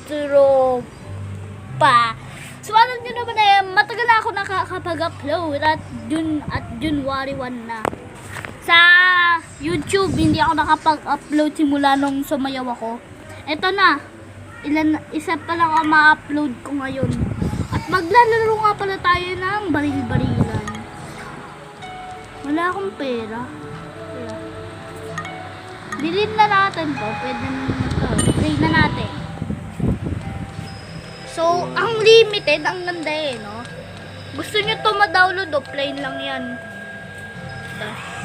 tropa. So alam nyo naman eh, matagal na ako nakakapag-upload at January 1 na. Sa YouTube, hindi ako nakapag-upload simula nung sumayaw ako. Eto na, isa pa lang ang ma-upload ko ngayon. At maglalaro nga pala tayo ng baril-barilan. Wala akong pera. Bilhin na natin to. Pwede na ito. Play na natin. So, ang limited, ang ganda eh, no? Gusto nyo to ma-download o plain lang yan. Ito.